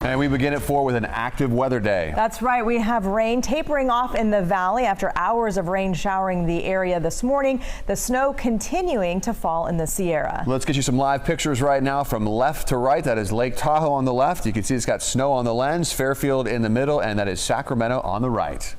And we begin at 4 with an active weather day. That's right. We have rain tapering off in the valley after hours of rain showering the area this morning. The snow continuing to fall in the Sierra. Let's get you some live pictures right now from left to right. That is Lake Tahoe on the left. You can see it's got snow on the lens, Fairfield in the middle, and that is Sacramento on the right.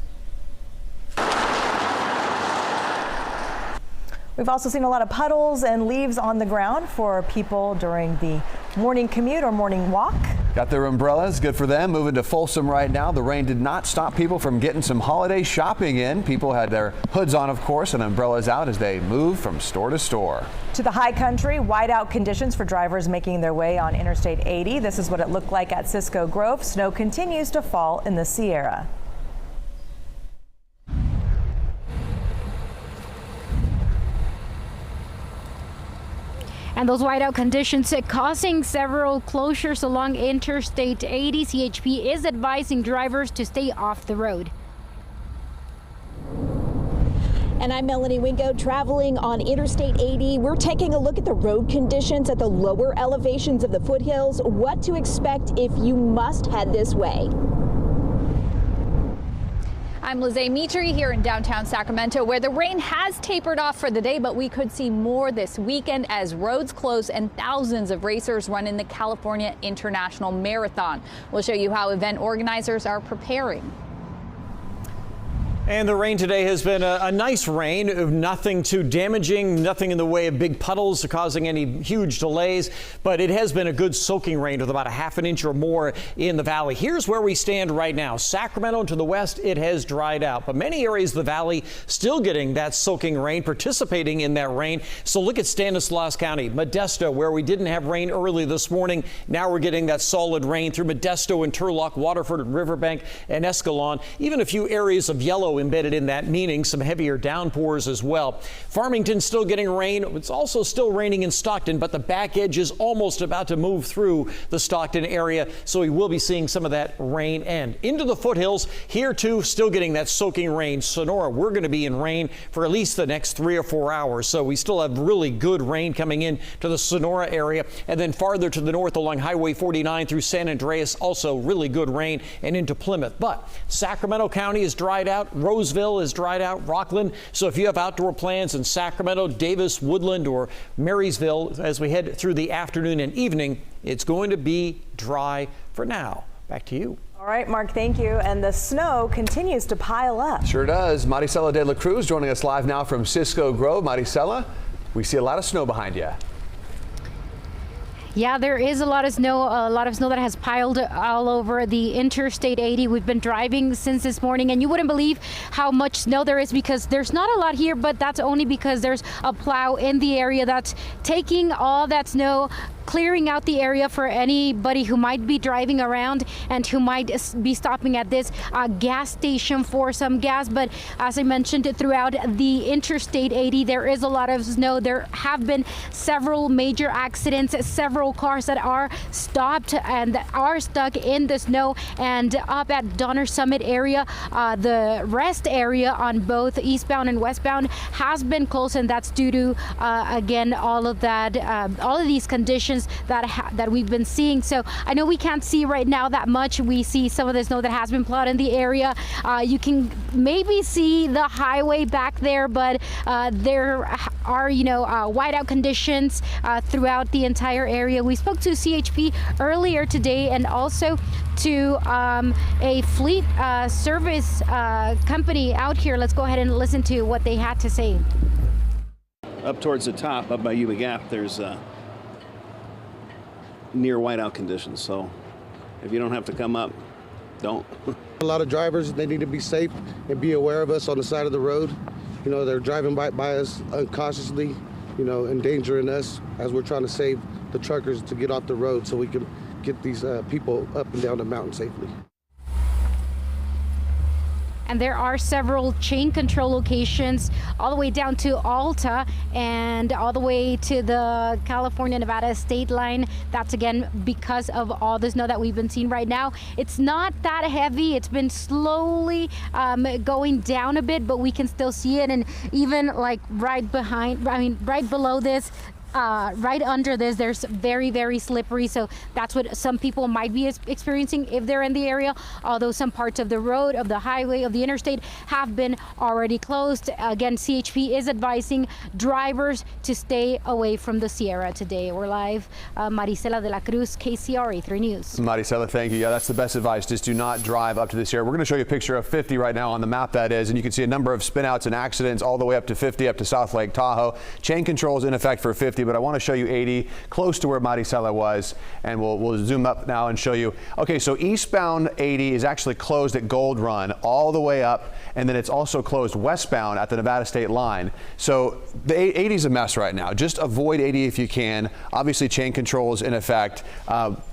We've also seen a lot of puddles and leaves on the ground for people during the morning commute or morning walk. Got their umbrellas, good for them. Moving to Folsom right now. The rain did not stop people from getting some holiday shopping in. People had their hoods on, of course, and umbrellas out as they moved from store to store. To the high country, whiteout conditions for drivers making their way on Interstate 80. This is what it looked like at Cisco Grove. Snow continues to fall in the Sierra. And those whiteout conditions causing several closures along Interstate 80. CHP is advising drivers to stay off the road. And I'm Melanie Wingo traveling on Interstate 80. We're taking a look at the road conditions at the lower elevations of the foothills, what to expect if you must head this way. I'm Lizzie Mitri here in downtown Sacramento, where the rain has tapered off for the day, but we could see more this weekend as roads close and thousands of racers run in the California International Marathon. We'll show you how event organizers are preparing. And the rain today has been a nice rain, nothing too damaging, nothing in the way of big puddles causing any huge delays, but it has been a good soaking rain with about a half an inch or more in the valley. Here's where we stand right now. Sacramento to the west, it has dried out, but many areas of the valley still getting that soaking rain, participating in that rain. So look at Stanislaus County, Modesto, where we didn't have rain early this morning. Now we're getting that solid rain through Modesto and Turlock, Waterford, Riverbank, and Escalon. Even a few areas of yellow embedded in that, meaning some heavier downpours as well. Farmington still getting rain. It's also still raining in Stockton, but the back edge is almost about to move through the Stockton area, so we will be seeing some of that rain end. Into the foothills, here too, still getting that soaking rain. Sonora, we're going to be in rain for at least the next 3 or 4 hours, so we still have really good rain coming in to the Sonora area. And then farther to the north along Highway 49 through San Andreas, also really good rain, and into Plymouth. But Sacramento County is dried out. Roseville is dried out, Rockland. So if you have outdoor plans in Sacramento, Davis, Woodland, or Marysville, as we head through the afternoon and evening, it's going to be dry for now. Back to you. All right, Mark, thank you. And the snow continues to pile up. Sure does. Maricela de la Cruz joining us live now from Cisco Grove. Maricela, we see a lot of snow behind you. Yeah, there is a lot of snow that has piled all over the Interstate 80. We've been driving since this morning, and you wouldn't believe how much snow there is because there's not a lot here, but that's only because there's a plow in the area that's taking all that snow, clearing out the area for anybody who might be driving around and who might be stopping at this gas station for some gas. But as I mentioned, throughout the Interstate 80, there is a lot of snow. There have been several major accidents, several cars that are stopped and are stuck in the snow. And up at Donner Summit area, the rest area on both eastbound and westbound has been closed, and that's due to again all of these conditions that we've been seeing. So I know we can't see right now that much. We see some of the snow that has been plowed in the area. You can maybe see the highway back there, but there are whiteout conditions throughout the entire area. We spoke to CHP earlier today and also to a fleet service company out here. Let's go ahead and listen to what they had to say. Up towards the top, up by Yuba Gap, there's near whiteout conditions, so if you don't have to come up, don't. A lot of drivers, they need to be safe and be aware of us on the side of the road. They're driving by us uncautiously, endangering us as we're trying to save the truckers to get off the road so we can get these people up and down the mountain safely. And there are several chain control locations all the way down to Alta and all the way to the California-Nevada state line. That's again because of all the snow that we've been seeing right now. It's not that heavy. It's been slowly going down a bit, but we can still see it. And even like right below this, right under this, there's very, very slippery. So that's what some people might be experiencing if they're in the area. Although some parts of the road, of the highway, of the interstate have been already closed. Again, CHP is advising drivers to stay away from the Sierra today. We're live. Maricela de la Cruz, KCRA 3 News. Maricela, thank you. Yeah, that's the best advice. Just do not drive up to this area. We're going to show you a picture of 50 right now on the map, that is, and you can see a number of spinouts and accidents all the way up to 50, up to South Lake Tahoe. Chain controls in effect for 50, but I want to show you 80, close to where Maricela was, and we'll zoom up now and show you. Okay, so eastbound 80 is actually closed at Gold Run all the way up, and then it's also closed westbound at the Nevada state line. So the 80 is a mess right now. Just avoid 80 if you can. Obviously, chain controls in effect.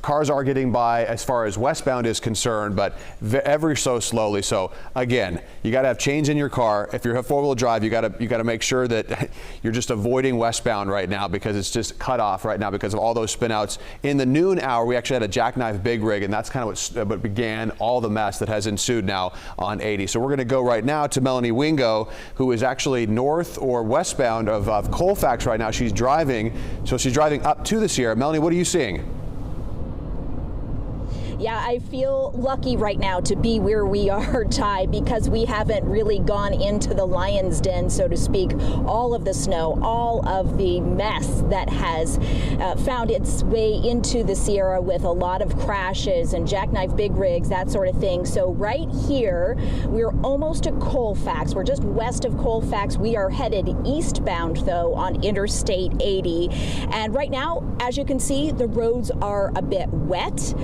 Cars are getting by as far as westbound is concerned, but ever so slowly. So again, you got to have chains in your car. If you're four-wheel drive, you got to make sure that you're just avoiding westbound right now, because it's just cut off right now because of all those spinouts. In the noon hour, we actually had a jackknife big rig, and that's kind of what began all the mess that has ensued now on 80. So we're going to go right now to Melanie Wingo, who is actually north or westbound of Colfax right now. She's driving, so she's driving up to the Sierra. Melanie, what are you seeing? Yeah, I feel lucky right now to be where we are, Ty, because we haven't really gone into the lion's den, so to speak. All of the snow, all of the mess that has found its way into the Sierra, with a lot of crashes and jackknife big rigs, that sort of thing. So right here, we're almost at Colfax. We're just west of Colfax. We are headed eastbound, though, on Interstate 80. And right now, as you can see, the roads are a bit wet.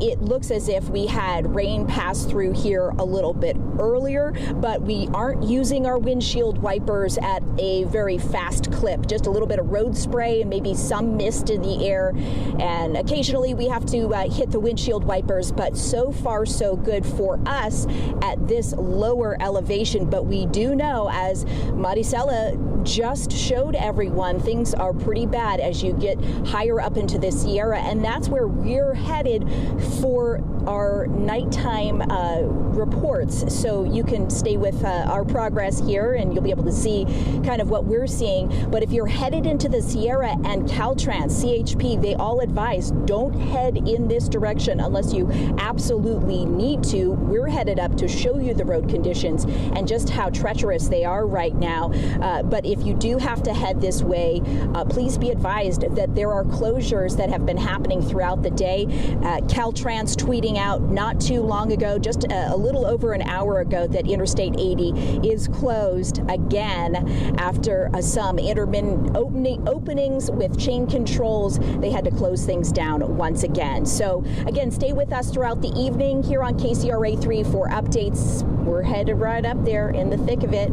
It looks as if we had rain pass through here a little bit earlier, but we aren't using our windshield wipers at a very fast clip. Just a little bit of road spray and maybe some mist in the air. And occasionally we have to hit the windshield wipers, but so far so good for us at this lower elevation. But we do know, as Maricela just showed everyone, things are pretty bad as you get higher up into the Sierra, and that's where we're headed for our nighttime reports. So you can stay with our progress here and you'll be able to see kind of what we're seeing. But if you're headed into the Sierra, and Caltrans, CHP, they all advise don't head in this direction unless you absolutely need to. We're headed up to show you the road conditions and just how treacherous they are right now. But if you do have to head this way, please be advised that there are closures that have been happening throughout the day. Caltrans tweeting out not too long ago, just a little over an hour ago, that Interstate 80 is closed again after some intermittent openings with chain controls. They had to close things down once again. So again, stay with us throughout the evening here on KCRA 3 for updates. We're headed right up there in the thick of it.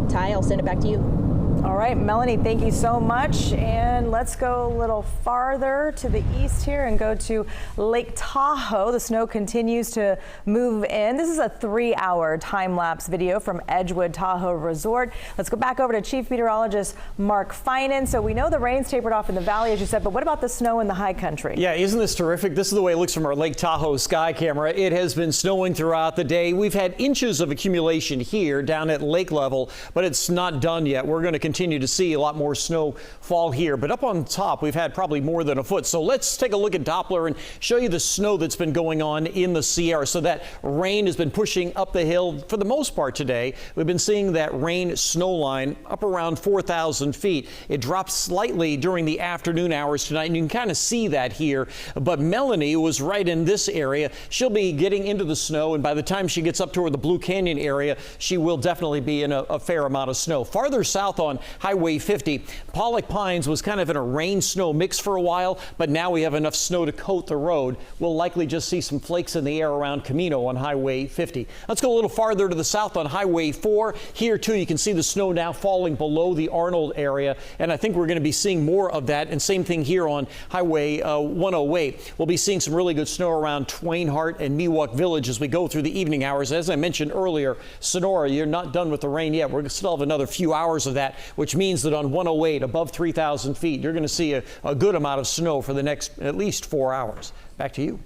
Ty, I'll send it back to you. All right, Melanie, thank you so much. And let's go a little farther to the east here and go to Lake Tahoe. The snow continues to move in. This is a 3-hour time-lapse video from Edgewood Tahoe Resort. Let's go back over to Chief Meteorologist Mark Finan. So we know the rain's tapered off in the valley, as you said, but what about the snow in the high country? Yeah, isn't this terrific? This is the way it looks from our Lake Tahoe sky camera. It has been snowing throughout the day. We've had inches of accumulation here down at lake level, but it's not done yet. We're going to continue to see a lot more snow fall here, but up on top we've had probably more than a foot. So let's take a look at Doppler and show you the snow that's been going on in the Sierra. So that rain has been pushing up the hill for the most part today. We've been seeing that rain snow line up around 4,000 feet. It dropped slightly during the afternoon hours tonight, and you can kind of see that here. But Melanie was right in this area. She'll be getting into the snow, and by the time she gets up toward the Blue Canyon area, she will definitely be in a fair amount of snow. Farther south on Highway 50, Pollock Pines was kind of in a rain-snow mix for a while, but now we have enough snow to coat the road. We'll likely just see some flakes in the air around Camino on Highway 50. Let's go a little farther to the south on Highway 4. Here, too, you can see the snow now falling below the Arnold area, and I think we're going to be seeing more of that. And same thing here on Highway 108. We'll be seeing some really good snow around Twainhart and Miwok Village as we go through the evening hours. As I mentioned earlier, Sonora, you're not done with the rain yet. We're going to still have another few hours of that, which means that on 108, above 3,000 feet, you're going to see a good amount of snow for the next at least 4 hours. Back to you.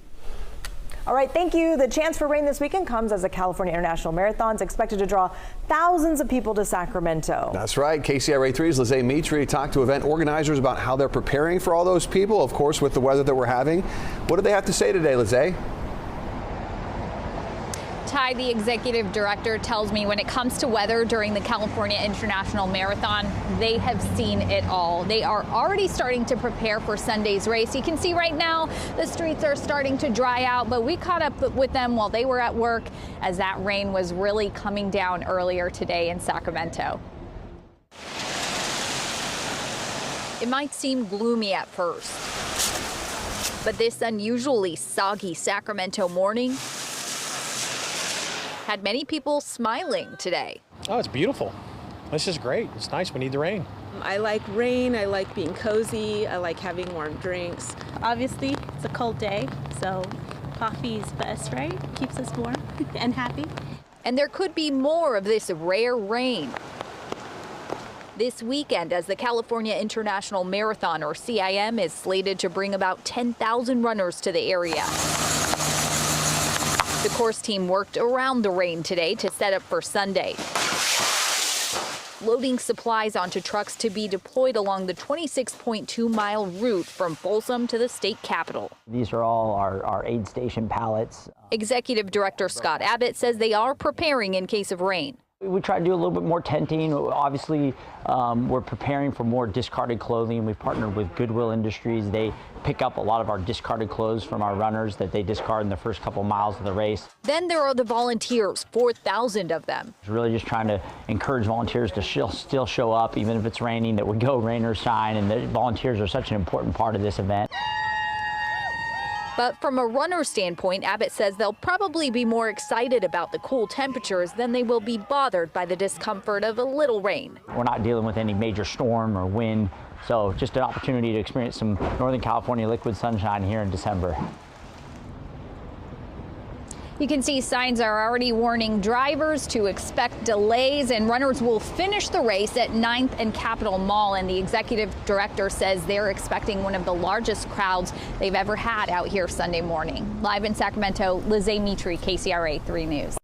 All right, thank you. The chance for rain this weekend comes as the California International Marathon is expected to draw thousands of people to Sacramento. That's right. KCRA 3's Lizzie Mitri talked to event organizers about how they're preparing for all those people, of course, with the weather that we're having. What do they have to say today, Lizzie? Ty, the executive director, tells me when it comes to weather during the California International Marathon, they have seen it all. They are already starting to prepare for Sunday's race. You can see right now the streets are starting to dry out, but we caught up with them while they were at work as that rain was really coming down earlier today in Sacramento. It might seem gloomy at first, but this unusually soggy Sacramento morning had many people smiling today. Oh, it's beautiful. This is great. It's nice. We need the rain. I like rain. I like being cozy. I like having warm drinks. Obviously, it's a cold day, so coffee is best, right? Keeps us warm and happy. And there could be more of this rare rain this weekend as the California International Marathon, or CIM, is slated to bring about 10,000 runners to the area. The course team worked around the rain today to set up for Sunday, loading supplies onto trucks to be deployed along the 26.2-mile route from Folsom to the state capitol. These are all our aid station pallets. Executive Director Scott Abbott says they are preparing in case of rain. We try to do a little bit more tenting. Obviously, we're preparing for more discarded clothing. We've partnered with Goodwill Industries. They pick up a lot of our discarded clothes from our runners that they discard in the first couple miles of the race. Then there are the volunteers, 4,000 of them. It's really just trying to encourage volunteers to still show up, even if it's raining, that we go rain or shine, and the volunteers are such an important part of this event. But from a runner standpoint, Abbott says they'll probably be more excited about the cool temperatures than they will be bothered by the discomfort of a little rain. We're not dealing with any major storm or wind, so just an opportunity to experience some Northern California liquid sunshine here in December. You can see signs are already warning drivers to expect delays, and runners will finish the race at 9th and Capitol Mall. And the executive director says they're expecting one of the largest crowds they've ever had out here Sunday morning. Live in Sacramento, Lizzie Mitri, KCRA 3 News.